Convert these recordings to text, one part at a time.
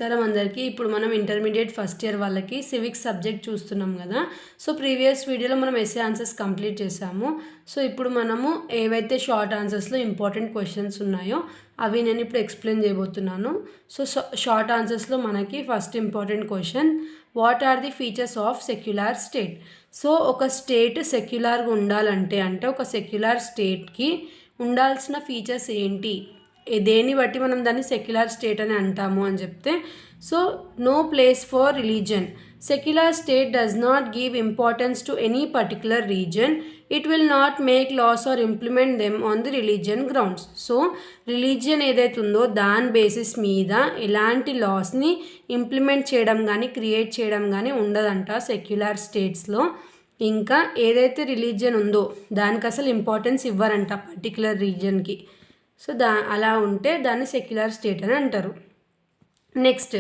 నమస్కారం అందరికీ. ఇప్పుడు మనం ఇంటర్మీడియట్ ఫస్ట్ ఇయర్ వాళ్ళకి సివిక్స్ సబ్జెక్ట్ చూస్తున్నాం కదా. సో ప్రీవియస్ వీడియోలో మనం ఎస్ఏ ఆన్సర్స్ కంప్లీట్ చేసాము. సో ఇప్పుడు మనము ఏవైతే షార్ట్ ఆన్సర్స్లో ఇంపార్టెంట్ క్వశ్చన్స్ ఉన్నాయో అవి నేను ఇప్పుడు ఎక్స్ప్లెయిన్ చేయబోతున్నాను. సో షార్ట్ ఆన్సర్స్లో మనకి first important question, what are the features of secular state. So ఒక స్టేట్ సెక్యులర్గా ఉండాలంటే అంటే ఒక సెక్యులర్ స్టేట్కి ఉండాల్సిన ఫీచర్స్ ఏంటి, దేన్ని బట్టి మనం దాన్ని సెక్యులర్ స్టేట్ అని అంటాము అని చెప్తే, so no place for religion. Secular state does not give importance to any particular reason. It will not make laws or implement them on the religion grounds. So religion ఏదైతే ఉందో దాని basis మీద ఎలాంటి లాస్ని implement చేయడం కానీ create చేయడం కానీ ఉండదంట సెక్యులర్ స్టేట్స్లో. ఇంకా ఏదైతే రిలీజియన్ ఉందో దానికి అసలు ఇంపార్టెన్స్ ఇవ్వరంట పర్టికులర్ రీజన్కి. సో అలా ఉంటే దాన్ని సెక్యులర్ స్టేట్ అని అంటారు. Next,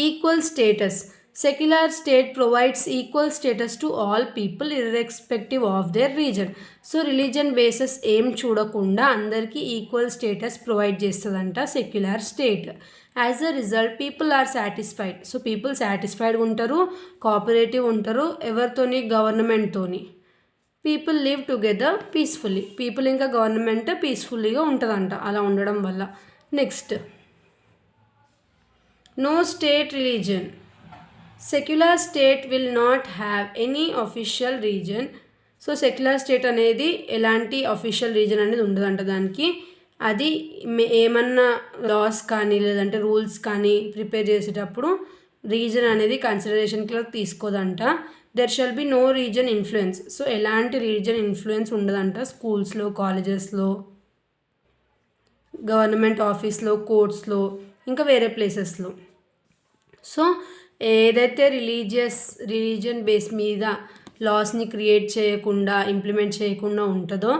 equal status. Secular state provides equal status to all people irrespective of their religion. So religion bases ఏం చూడకుండా అందరికీ ఈక్వల్ స్టేటస్ ప్రొవైడ్ చేస్తుందంట secular state. As a result people are satisfied. So people సాటిస్ఫైడ్గా ఉంటారు, cooperative ఉంటారు ఎవరితోని, గవర్నమెంట్తోని. People live together peacefully. People ఇంకా గవర్నమెంట్ పీస్ఫుల్లీగా ఉంటుందంట అలా ఉండడం వల్ల. Next, no state religion. Secular state will not have any official religion. So secular state అనేది ఎలాంటి అఫీషియల్ రీజన్ అనేది ఉండదంట దానికి. అది ఏమన్నా లాస్ కానీ లేదంటే రూల్స్ కానీ ప్రిపేర్ చేసేటప్పుడు రీజన్ అనేది కన్సిడరేషన్కి తీసుకోదంట. There shall be no religion influence. So ఎలాంటి రీజన్ ఇన్ఫ్లుయెన్స్ ఉండదంట స్కూల్స్లో, కాలేజెస్లో, గవర్నమెంట్ ఆఫీస్లో, కోర్ట్స్లో, ఇంకా వేరే ప్లేసెస్లో. సో ఏదైతే రిలీజియన్ బేస్ మీద లాస్ని క్రియేట్ చేయకుండా ఇంప్లిమెంట్ చేయకుండా ఉంటుందో,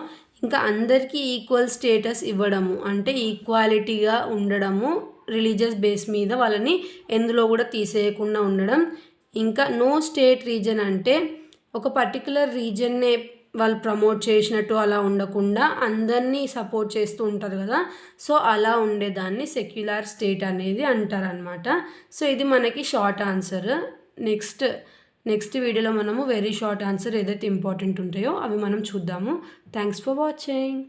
ఇంకా అందరికీ ఈక్వల్ స్టేటస్ ఇవ్వడము అంటే ఈక్వాలిటీగా ఉండడము, రిలీజియస్ బేస్ మీద వాళ్ళని ఎందులో కూడా తీసేయకుండా ఉండడం. ఇంకా నో స్టేట్ రీజన్ అంటే ఒక పర్టికులర్ రీజన్నే వాళ్ళు ప్రమోట్ చేసినట్టు అలా ఉండకుండా అందరినీ సపోర్ట్ చేస్తూ ఉంటారు కదా. సో అలా ఉండేదాన్ని సెక్యులర్ స్టేట్ అనేది అంటారనమాట. సో ఇది మనకి షార్ట్ ఆన్సర్. నెక్స్ట్ వీడియోలో మనము వెరీ షార్ట్ ఆన్సర్ ఏదైతే ఇంపార్టెంట్ ఉంటాయో అవి మనం చూద్దాము. Thanks for watching.